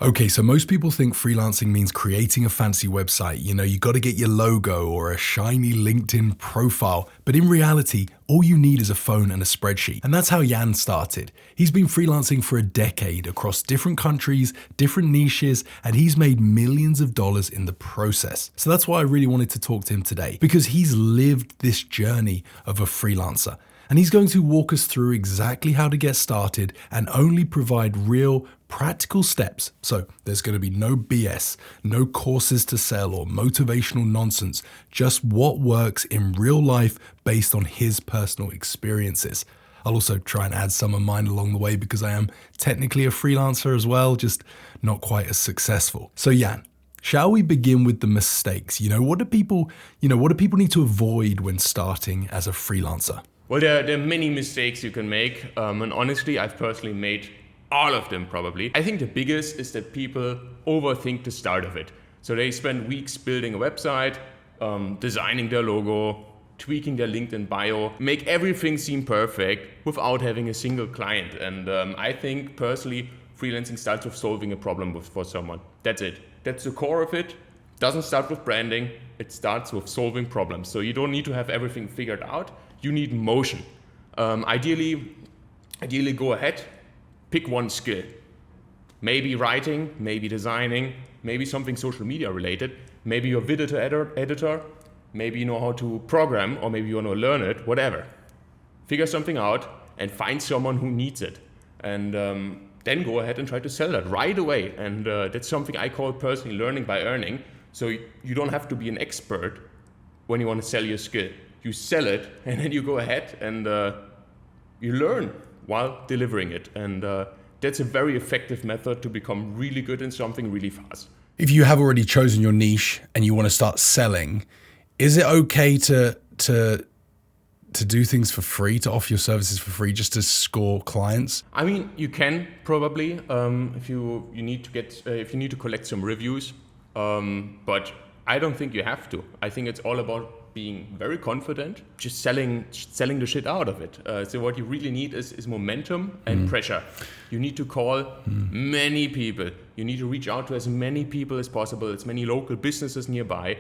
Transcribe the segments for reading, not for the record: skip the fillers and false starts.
Okay, so most people think freelancing means creating a fancy website. You got to get your logo or a shiny LinkedIn profile. But in reality, all you need is a phone and a spreadsheet. And that's how Jan started. He's been freelancing for a decade across different countries, different niches, and he's made millions of dollars in the process. So that's why I really wanted to talk to him today, because he's lived this journey of a freelancer. And he's going to walk us through exactly how to get started and only provide real practical steps. So there's going to be no BS, no courses to sell or motivational nonsense, just what works in real life based on his personal experiences. I'll also try and add some of mine along the way because I am technically a freelancer as well, just not quite as successful. So Jan, shall we begin with the mistakes? What do people need to avoid when starting as a freelancer? Well, there are many mistakes you can make, and honestly, I've personally made all of them probably. I think the biggest is that people overthink the start of it. So they spend weeks building a website, designing their logo, tweaking their LinkedIn bio, make everything seem perfect without having a single client. And I think personally, freelancing starts with solving a problem for someone. That's it. That's the core of it. Doesn't start with branding. It starts with solving problems. So you don't need to have everything figured out. You need motion. Ideally go ahead, pick one skill. Maybe writing, maybe designing, maybe something social media related. Maybe you're a video editor, maybe you know how to program, or maybe you want to learn it, whatever. Figure something out and find someone who needs it. And then go ahead and try to sell that right away. And that's something I call personally learning by earning. So you don't have to be an expert when you want to sell your skill. You sell it, and then you go ahead and you learn while delivering it. And that's a very effective method to become really good in something really fast. If you have already chosen your niche and you want to start selling, is it okay to do things for free, to offer your services for free just to score clients? I mean, you can probably if you need to collect some reviews, but I don't think you have to. I think it's all about being very confident, just selling the shit out of it. So what you really need is momentum and pressure. You need to call many people. You need to reach out to as many people as possible, as many local businesses nearby.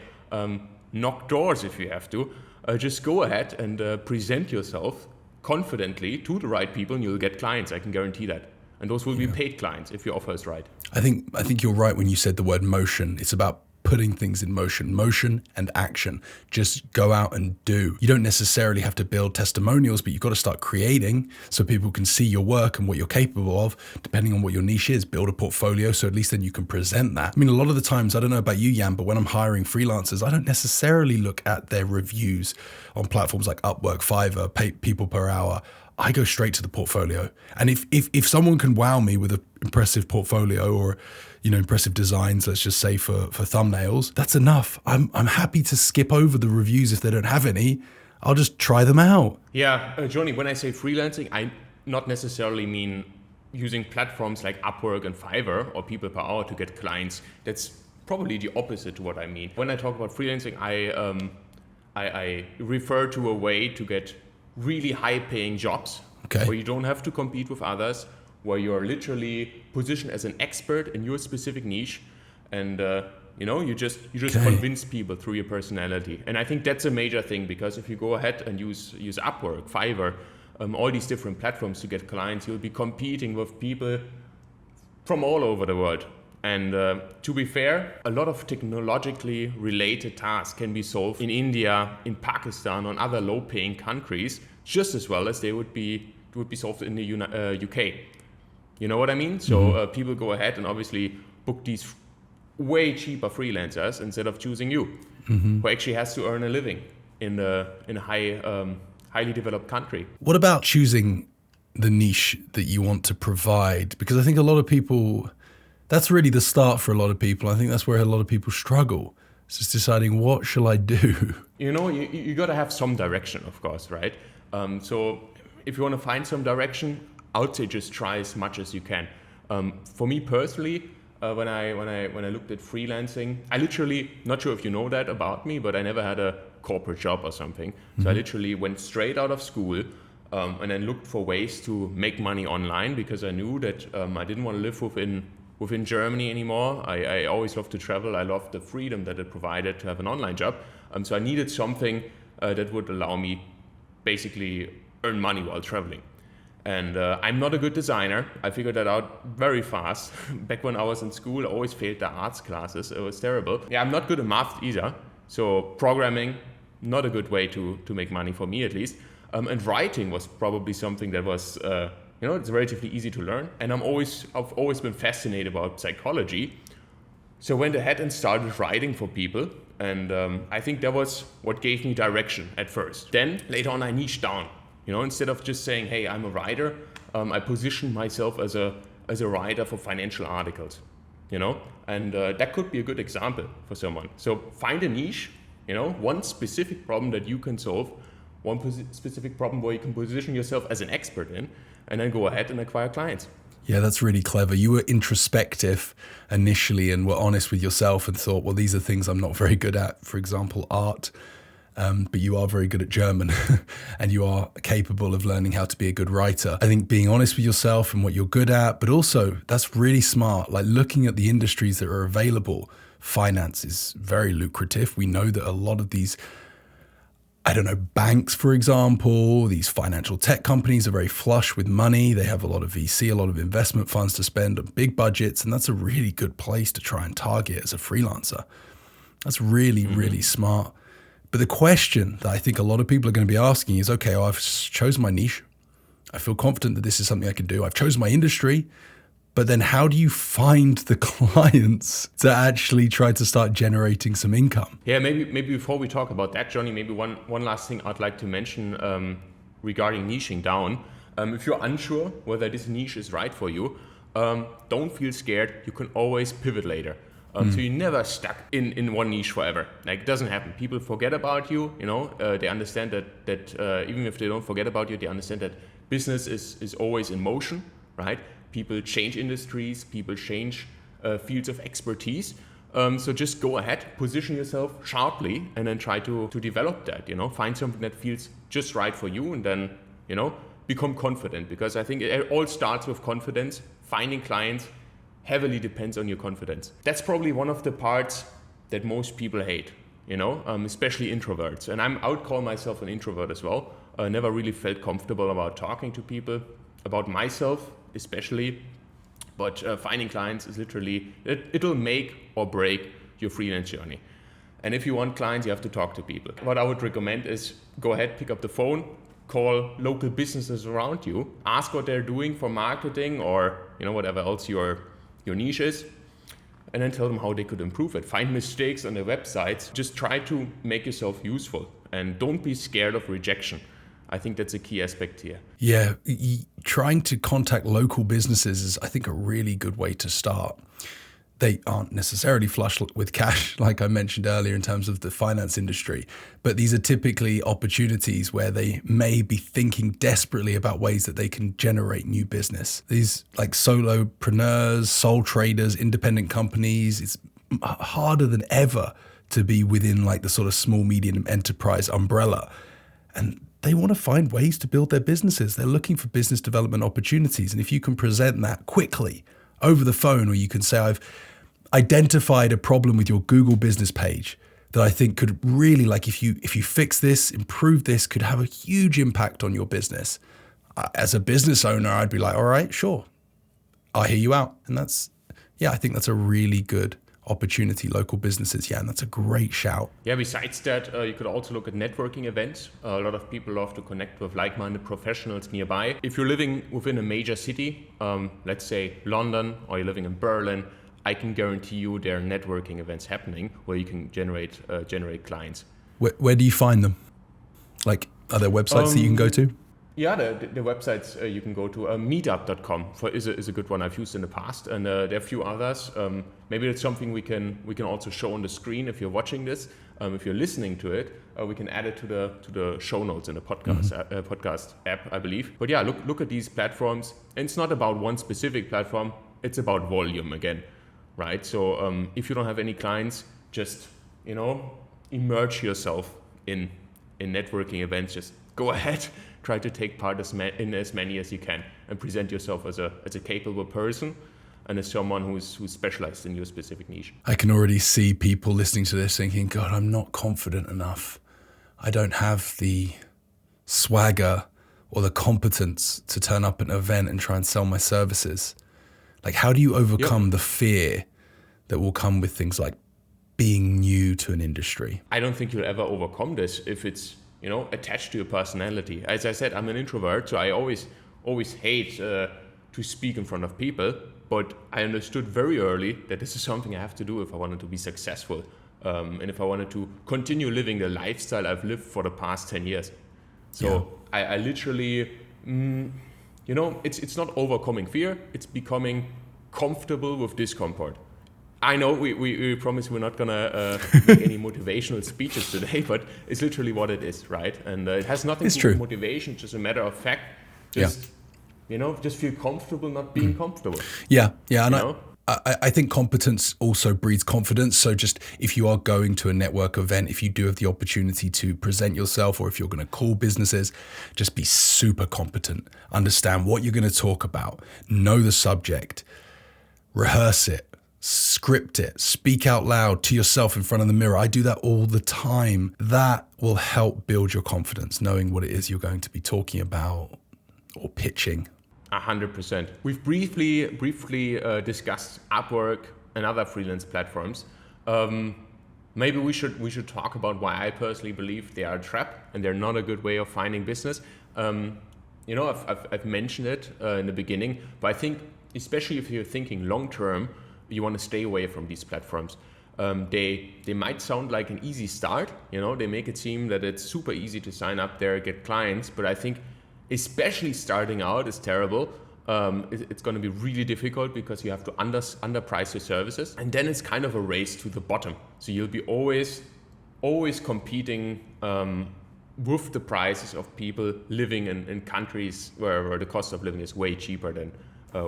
Knock doors if you have to. Just go ahead and present yourself confidently to the right people, and you'll get clients. I can guarantee that. And those will be paid clients if your offer is right. I think you're right when you said the word motion. It's about putting things in motion and action. Just go out and do. You don't necessarily have to build testimonials, but you've got to start creating so people can see your work and what you're capable of, depending on what your niche is. Build a portfolio so at least then you can present that. I mean, a lot of the times, I don't know about you, Jan, but when I'm hiring freelancers, I don't necessarily look at their reviews on platforms like Upwork, Fiverr, pay people per hour. I go straight to the portfolio. And if someone can wow me with an impressive portfolio or impressive designs, let's just say for thumbnails, that's enough. I'm happy to skip over the reviews if they don't have any. I'll just try them out. Yeah, Johnny, when I say freelancing, I not necessarily mean using platforms like Upwork and Fiverr or people per hour to get clients. That's probably the opposite to what I mean. When I talk about freelancing, I refer to a way to get really high-paying jobs where you don't have to compete with others, where you're literally positioned as an expert in your specific niche, and you just convince people through your personality. And I think that's a major thing, because if you go ahead and use Upwork, Fiverr, all these different platforms to get clients, you'll be competing with people from all over the world. And to be fair, a lot of technologically related tasks can be solved in India, in Pakistan, on other low-paying countries, just as well as they would be solved in the UK. You know what I mean? So people go ahead and obviously book these way cheaper freelancers instead of choosing you, who actually has to earn a living in a highly developed country. What about choosing the niche that you want to provide? Because I think a lot of people, that's really the start for a lot of people. I think that's where a lot of people struggle. It's just deciding, what shall I do? You got to have some direction, of course, right? So if you want to find some direction, I would say just try as much as you can. For me personally, when I looked at freelancing, I literally, not sure if you know that about me, but I never had a corporate job or something. So I literally went straight out of school and then looked for ways to make money online, because I knew that I didn't want to live within within Germany anymore. I always loved to travel. I loved the freedom that it provided to have an online job. So I needed something that would allow me basically earn money while traveling. And I'm not a good designer. I figured that out very fast. Back when I was in school, I always failed the arts classes. It was terrible. Yeah, I'm not good at math either. So programming, not a good way to make money for me at least. And writing was probably something that was, it's relatively easy to learn. And I've always been fascinated about psychology. So I went ahead and started writing for people. And I think that was what gave me direction at first. Then later on, I niched down. Instead of just saying, hey, I'm a writer, I positioned myself as a writer for financial articles, and that could be a good example for someone. So find a niche, one specific problem that you can solve, one specific problem where you can position yourself as an expert in, and then go ahead and acquire clients. Yeah, that's really clever. You were introspective initially and were honest with yourself and thought, well, these are things I'm not very good at, for example, art. But you are very good at German and you are capable of learning how to be a good writer. I think being honest with yourself and what you're good at, but also that's really smart. Like looking at the industries that are available, finance is very lucrative. We know that a lot of these, banks, for example, these financial tech companies are very flush with money. They have a lot of VC, a lot of investment funds to spend on big budgets. And that's a really good place to try and target as a freelancer. That's really, really smart. But the question that I think a lot of people are going to be asking is, okay, I've chosen my niche. I feel confident that this is something I can do. I've chosen my industry. But then how do you find the clients to actually try to start generating some income? Yeah, maybe before we talk about that, Johnny, maybe one last thing I'd like to mention regarding niching down. If you're unsure whether this niche is right for you, don't feel scared. You can always pivot later. So you're never stuck in one niche forever. Like, it doesn't happen. People forget about you, they understand that even if they don't forget about you, they understand that business is always in motion, right? People change industries, people change fields of expertise. So just go ahead, position yourself sharply, and then try to develop that, find something that feels just right for you, and then, become confident. Because I think it all starts with confidence. Finding clients heavily depends on your confidence. That's probably one of the parts that most people hate, especially introverts. And I would call myself an introvert as well. I never really felt comfortable about talking to people, about myself especially. But finding clients is literally, it'll make or break your freelance journey. And if you want clients, you have to talk to people. What I would recommend is go ahead, pick up the phone, call local businesses around you, ask what they're doing for marketing or whatever else your niche is, and then tell them how they could improve it. Find mistakes on their websites. Just try to make yourself useful and don't be scared of rejection. I think that's a key aspect here. Yeah, trying to contact local businesses is, I think, a really good way to start. They aren't necessarily flush with cash, like I mentioned earlier in terms of the finance industry, but these are typically opportunities where they may be thinking desperately about ways that they can generate new business. These like solopreneurs, sole traders, independent companies, it's harder than ever to be within like the sort of small, medium enterprise umbrella. And they want to find ways to build their businesses. They're looking for business development opportunities. And if you can present that quickly over the phone, or you can say, I've identified a problem with your Google business page that I think could really, like, if you fix this, improve this, could have a huge impact on your business. As a business owner, I'd be like, all right, sure, I'll hear you out. And I think that's a really good opportunity, local businesses. Yeah, and that's a great shout. Yeah, besides that, you could also look at networking events. A lot of people love to connect with like-minded professionals nearby. If you're living within a major city, let's say London, or you're living in Berlin, I can guarantee you there are networking events happening where you can generate clients. Where do you find them? Like, are there websites that you can go to? Yeah, the websites you can go to. Meetup.com is a good one I've used in the past, and there are a few others. Maybe it's something we can also show on the screen if you're watching this. If you're listening to it, we can add it to the show notes in the podcast app, I believe. But yeah, look at these platforms. And it's not about one specific platform; it's about volume again, right? So if you don't have any clients, just immerse yourself in networking events. Just go ahead. Try to take part in as many as you can and present yourself as a capable person. and as someone who's specialized in your specific niche. I can already see people listening to this thinking, God, I'm not confident enough. I don't have the swagger or the competence to turn up at an event and try and sell my services. Like, how do you overcome the fear that will come with things like being new to an industry? I don't think you'll ever overcome this if it's, attached to your personality. As I said, I'm an introvert, so I always hate to speak in front of people, but I understood very early that this is something I have to do if I wanted to be successful, and if I wanted to continue living the lifestyle I've lived for the past 10 years. So I literally, it's not overcoming fear, it's becoming comfortable with discomfort. I know we promise we're not gonna make any motivational speeches today, but it's literally what it is, right? And it has nothing to do with motivation, just a matter of fact. Just feel comfortable not being comfortable. Yeah, and I think competence also breeds confidence. So just if you are going to a network event, if you do have the opportunity to present yourself, or if you're going to call businesses, just be super competent. Understand what you're going to talk about. Know the subject. Rehearse it. Script it. Speak out loud to yourself in front of the mirror. I do that all the time. That will help build your confidence, knowing what it is you're going to be talking about or pitching. 100%. We've briefly discussed Upwork and other freelance platforms. Maybe we should talk about why I personally believe they are a trap and they're not a good way of finding business. I've mentioned it in the beginning, but I think especially if you're thinking long term, you want to stay away from these platforms. They might sound like an easy start. They make it seem that it's super easy to sign up there, get clients, but I think especially starting out is terrible. It's going to be really difficult because you have to underprice your services, and then it's kind of a race to the bottom. So you'll be always competing with the prices of people living in countries where the cost of living is way cheaper than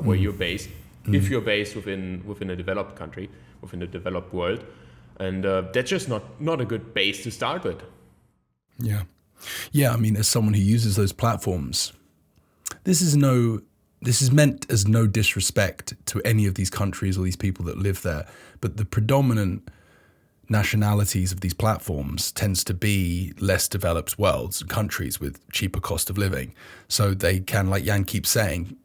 where you're based. If you're based within a developed country, within a developed world, and that's just not a good base to start with. Yeah, I mean, as someone who uses those platforms, this is meant as no disrespect to any of these countries or these people that live there, but the predominant nationalities of these platforms tends to be less developed worlds, countries with cheaper cost of living. So they can, like Jan keeps saying,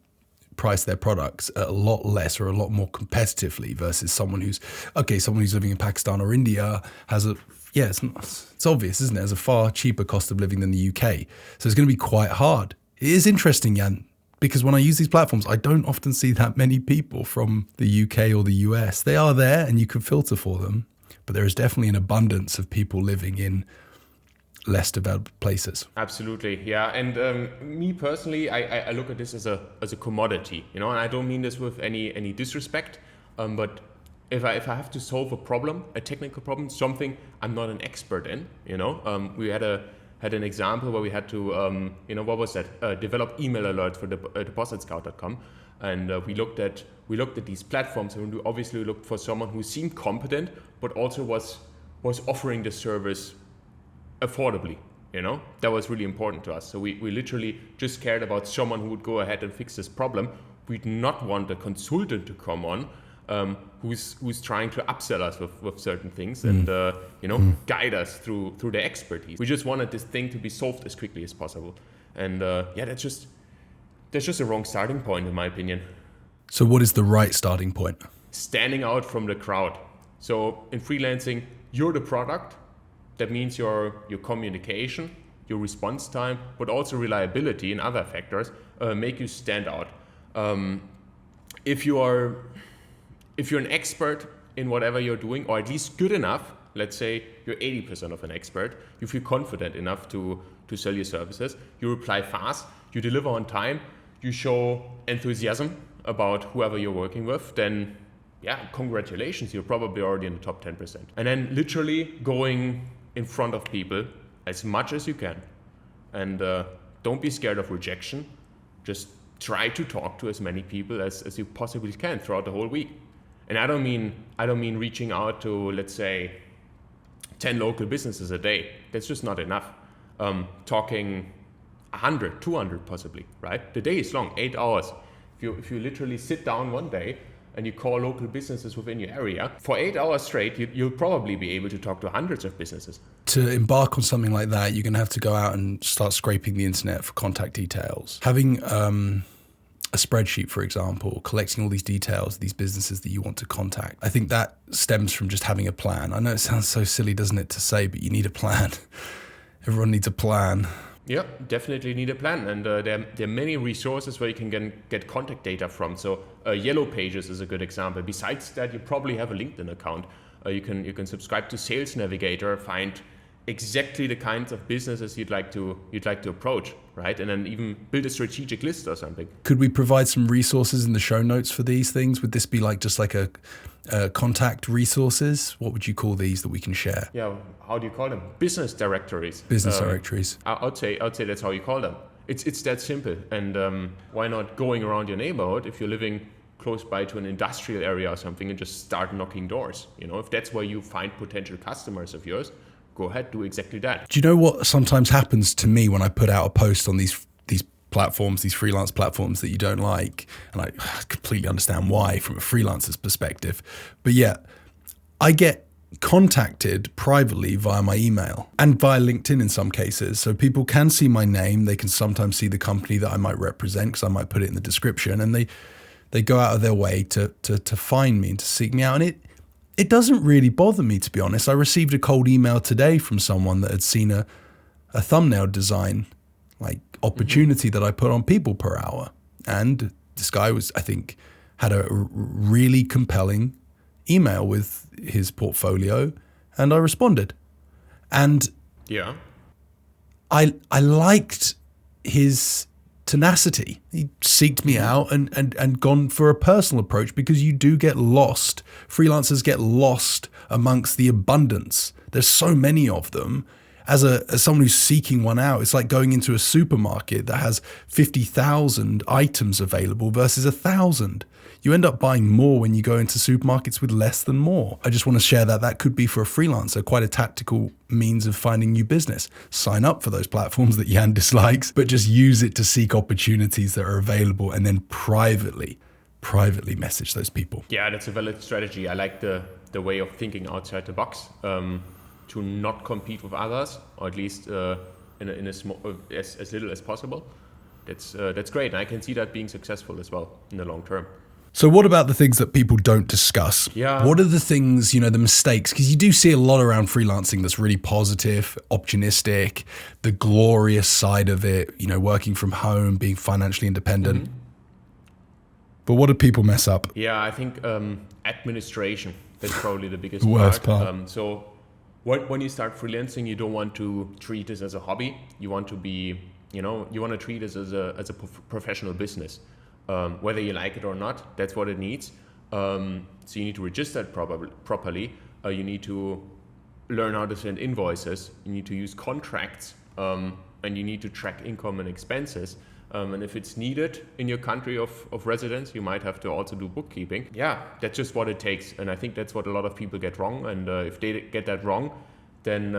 price their products at a lot less or a lot more competitively versus someone who's living in Pakistan or India has it's obvious, isn't it? Has a far cheaper cost of living than the UK. So it's going to be quite hard. It is interesting, Jan, because when I use these platforms, I don't often see that many people from the UK or the US. They are there and you can filter for them, but there is definitely an abundance of people living in less developed places. Absolutely, yeah. And me personally, I look at this as a commodity, and I don't mean this with any disrespect, but if I have to solve a technical problem, something I'm not an expert in, we had an example where we had to, what was that? Develop email alerts for depositscout.com, and we looked at these platforms, and we obviously looked for someone who seemed competent, but also was offering the service affordably. That was really important to us. So we literally just cared about someone who would go ahead and fix this problem. We'd not want a consultant to come on who's trying to upsell us with certain things and guide us through their expertise. We just wanted this thing to be solved as quickly as possible. And that's just a wrong starting point in my opinion. So what is the right starting point? Standing out from the crowd. So in freelancing, you're the product. That means your communication, your response time, but also reliability and other factors make you stand out. If you're an expert in whatever you're doing, or at least good enough, let's say you're 80% of an expert, you feel confident enough to sell your services, you reply fast, you deliver on time, you show enthusiasm about whoever you're working with, then congratulations, you're probably already in the top 10%. And then literally going in front of people as much as you can. And don't be scared of rejection. Just try to talk to as many people as you possibly can throughout the whole week. And I don't mean reaching out to, let's say, 10 local businesses a day. That's just not enough. Talking 100, 200 possibly, right? The day is long, 8 hours. If you literally sit down one day and you call local businesses within your area, for 8 hours straight, you'll probably be able to talk to hundreds of businesses. To embark on something like that, you're going to have to go out and start scraping the internet for contact details. Having a spreadsheet, for example, collecting all these details, these businesses that you want to contact. I think that stems from just having a plan. I know it sounds so silly, doesn't it, to say, but you need a plan. Everyone needs a plan. Yeah, definitely need a plan. And there are many resources where you can get contact data from. So Yellow Pages is a good example. Besides that, you probably have a LinkedIn account. You can subscribe to Sales Navigator, find exactly the kinds of businesses you'd like to approach, right? And then even build a strategic list or something. Could we provide some resources in the show notes for these things? Would this be just like a contact resources? What would you call these that we can share? Yeah, how do you call them? Business directories. Business directories. I'd say that's how you call them. It's that simple. And why not going around your neighborhood if you're living close by to an industrial area or something and just start knocking doors? If that's where you find potential customers of yours, go ahead, do exactly that. Do you know what sometimes happens to me when I put out a post on these platforms, these freelance platforms that you don't like? And I completely understand why from a freelancer's perspective. But yeah, I get contacted privately via my email and via LinkedIn in some cases. So people can see my name. They can sometimes see the company that I might represent because I might put it in the description, and they go out of their way to find me and to seek me out. And it doesn't really bother me, to be honest. I received a cold email today from someone that had seen a thumbnail design opportunity that I put on People Per Hour. And this guy had a really compelling email with his portfolio, and I responded. And yeah, I liked his tenacity. He seeked me out and gone for a personal approach, because you do get lost. Freelancers get lost amongst the abundance. There's so many of them. As someone who's seeking one out, it's like going into a supermarket that has 50,000 items available versus 1,000. You end up buying more when you go into supermarkets with less than more. I just want to share that could be, for a freelancer, quite a tactical means of finding new business. Sign up for those platforms that Jan dislikes, but just use it to seek opportunities that are available, and then privately message those people. Yeah, that's a valid strategy. I like the way of thinking outside the box, to not compete with others, or at least in a small, as little as possible. That's great, and I can see that being successful as well in the long term. So what about the things that people don't discuss? Yeah. What are the things, the mistakes? Because you do see a lot around freelancing that's really positive, optimistic, the glorious side of it, working from home, being financially independent. Mm-hmm. But what do people mess up? Yeah, I think administration, that's probably the biggest worst part. So when you start freelancing, you don't want to treat this as a hobby. You want to be, you want to treat this as a professional business. Whether you like it or not, that's what it needs. So you need to register it properly. You need to learn how to send invoices. You need to use contracts, and you need to track income and expenses. And if it's needed in your country of residence, you might have to also do bookkeeping. Yeah, that's just what it takes. And I think that's what a lot of people get wrong. And if they get that wrong, then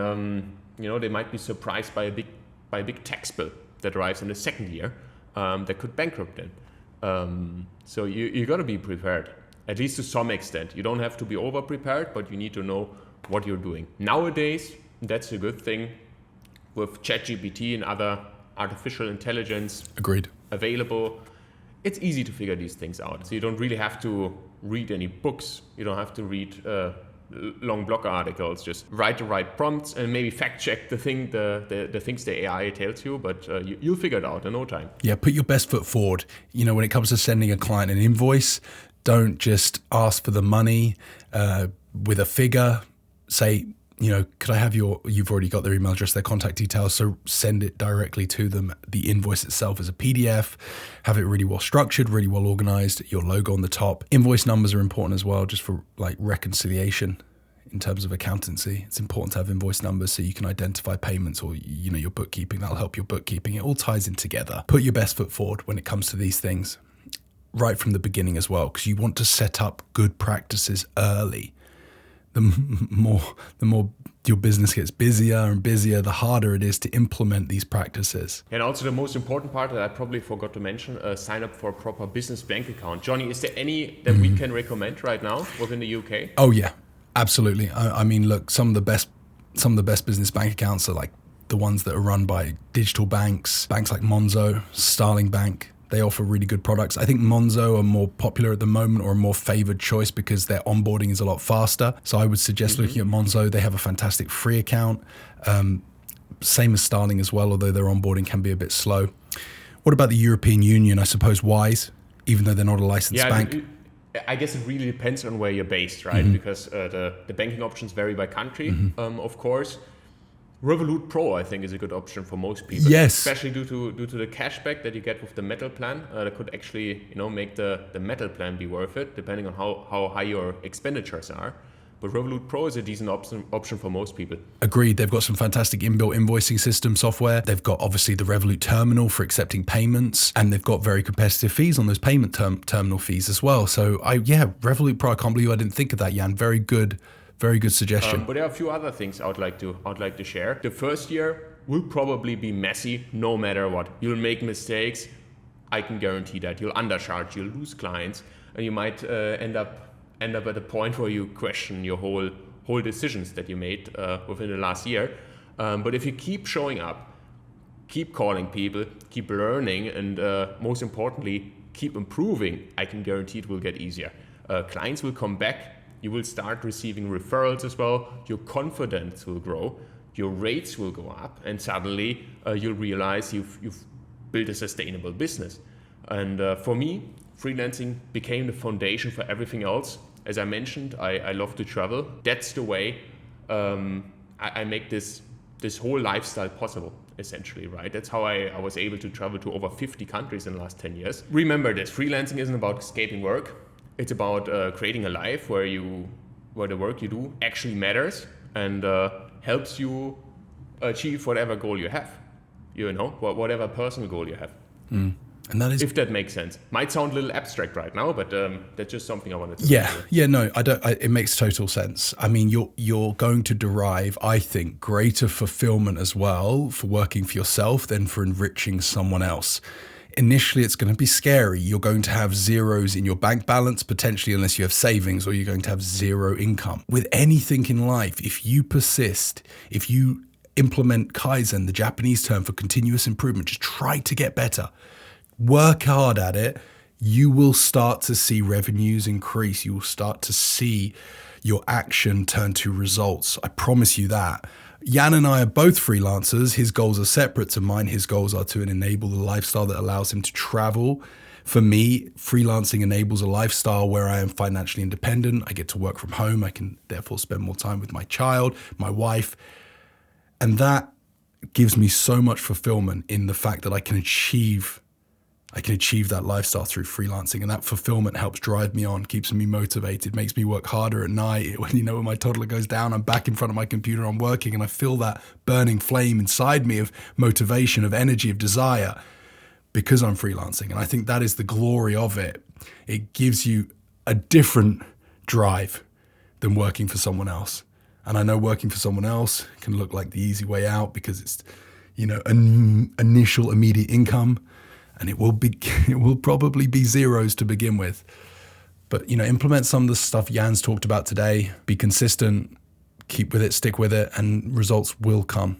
they might be surprised by a big tax bill that arrives in the second year that could bankrupt them. So you got to be prepared, at least to some extent. You don't have to be over prepared, but you need to know what you're doing. Nowadays, that's a good thing with ChatGPT and other artificial intelligence available. It's easy to figure these things out. So you don't really have to read any books. You don't have to read long blog articles. Just write the right prompts and maybe fact check the things the AI tells you, but you'll figure it out in no time. Yeah, put your best foot forward. When it comes to sending a client an invoice, don't just ask for the money with a figure. Say, could I have you've already got their email address, their contact details, so send it directly to them. The invoice itself is a PDF, have it really well structured, really well organized, your logo on the top. Invoice numbers are important as well, just for reconciliation in terms of accountancy. It's important to have invoice numbers so you can identify payments, or, your bookkeeping. That'll help your bookkeeping. It all ties in together. Put your best foot forward when it comes to these things right from the beginning as well, because you want to set up good practices early. the more your business gets busier and busier, the harder it is to implement these practices. And also the most important part that I probably forgot to mention, sign up for a proper business bank account. Johnny, is there any that we can recommend right now within the UK? Oh yeah, absolutely. I mean, look, some of the best business bank accounts are like the ones that are run by digital banks like Monzo, Starling Bank. They offer really good products. I think Monzo are more popular at the moment, or a more favored choice because their onboarding is a lot faster. So I would suggest looking at Monzo. They have a fantastic free account. Same as Starling as well, although their onboarding can be a bit slow. What about the European Union? I suppose Wise, even though they're not a licensed bank. I guess it really depends on where you're based, right? Because the banking options vary by country, of course. Revolut Pro, I think, is a good option for most people. Yes. Especially due to the cashback that you get with the metal plan. That could actually, make the metal plan be worth it, depending on how high your expenditures are. But Revolut Pro is a decent option for most people. Agreed. They've got some fantastic inbuilt invoicing system software. They've got obviously the Revolut Terminal for accepting payments, and they've got very competitive fees on those payment terminal fees as well. So Revolut Pro, I can't believe I didn't think of that, Jan. Very good suggestion. But there are a few other things I'd like to share. The first year will probably be messy, no matter what. You'll make mistakes. I can guarantee that. You'll undercharge. You'll lose clients, and you might end up at a point where you question your whole decisions that you made within the last year. But if you keep showing up, keep calling people, keep learning, and most importantly, keep improving, I can guarantee it will get easier. Clients will come back. You will start receiving referrals as well. Your confidence will grow. Your rates will go up, and suddenly you'll realize you've built a sustainable business. And for me, freelancing became the foundation for everything else. As I mentioned, I love to travel. That's the way I make this whole lifestyle possible, essentially, right? That's how I was able to travel to over 50 countries in the last 10 years. Remember this, freelancing isn't about escaping work. It's about creating a life where the work you do actually matters and helps you achieve whatever goal you have, whatever personal goal you have. And that is, if that makes sense. Might sound a little abstract right now, but that's just something I wanted to say. It makes total sense. I mean, you're going to derive, I think, greater fulfillment as well for working for yourself than for enriching someone else. Initially, it's going to be scary. You're going to have zeros in your bank balance, potentially, unless you have savings, or you're going to have zero income. With anything in life, if you persist, if you implement Kaizen, the Japanese term for continuous improvement, just try to get better, work hard at it, you will start to see revenues increase. You will start to see your action turn to results. I promise you that. Jan and I are both freelancers. His goals are separate to mine. His goals are to enable the lifestyle that allows him to travel. For me, freelancing enables a lifestyle where I am financially independent. I get to work from home. I can therefore spend more time with my child, my wife. And that gives me so much fulfillment in the fact that I can achieve that lifestyle through freelancing, and that fulfillment helps drive me on, keeps me motivated, makes me work harder at night. When my toddler goes down, I'm back in front of my computer, I'm working, and I feel that burning flame inside me of motivation, of energy, of desire, because I'm freelancing. And I think that is the glory of it. It gives you a different drive than working for someone else. And I know working for someone else can look like the easy way out because it's, an initial immediate income. And it will probably be zeros to begin with. But, implement some of the stuff Jan's talked about today. Be consistent, keep with it, stick with it, and results will come.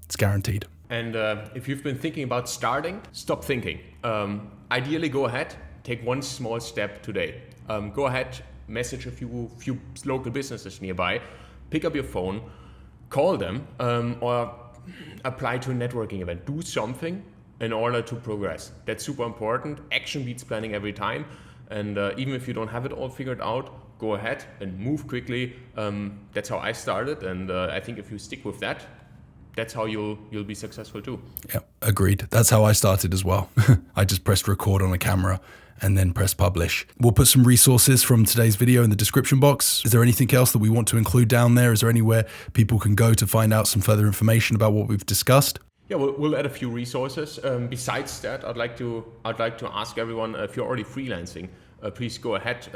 It's guaranteed. And if you've been thinking about starting, stop thinking. Ideally, go ahead, take one small step today. Go ahead, message a few local businesses nearby, pick up your phone, call them, or apply to a networking event. Do something in order to progress. That's super important. Action beats planning every time. And even if you don't have it all figured out, go ahead and move quickly. That's how I started. And I think if you stick with that, that's how you'll be successful too. Yeah, agreed. That's how I started as well. I just pressed record on a camera and then press publish. We'll put some resources from today's video in the description box. Is there anything else that we want to include down there? Is there anywhere people can go to find out some further information about what we've discussed? Yeah, we'll add a few resources. Besides that, I'd like to ask everyone, if you're already freelancing, please go ahead,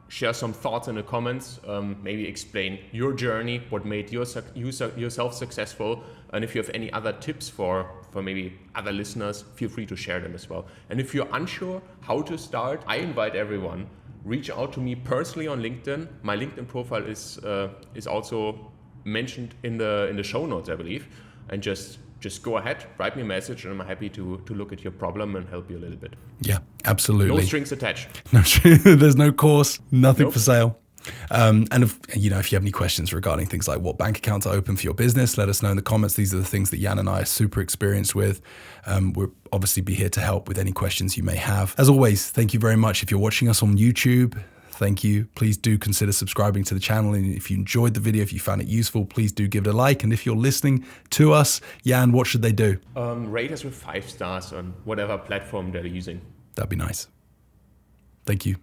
share some thoughts in the comments, maybe explain your journey, what made yourself successful, and if you have any other tips for maybe other listeners, feel free to share them as well. And if you're unsure how to start, I invite everyone, reach out to me personally on LinkedIn. My LinkedIn profile is also mentioned in the show notes, I believe, and just go ahead, write me a message, and I'm happy to look at your problem and help you a little bit. Yeah, absolutely. No strings attached. No, there's no course, nothing for sale. And if you have any questions regarding things like what bank accounts are open for your business, let us know in the comments. These are the things that Jan and I are super experienced with. We'll obviously be here to help with any questions you may have. As always, thank you very much. If you're watching us on YouTube, thank you. Please do consider subscribing to the channel. And if you enjoyed the video, if you found it useful, please do give it a like. And if you're listening to us, Jan, what should they do? Rate us with 5 stars on whatever platform they're using. That'd be nice. Thank you.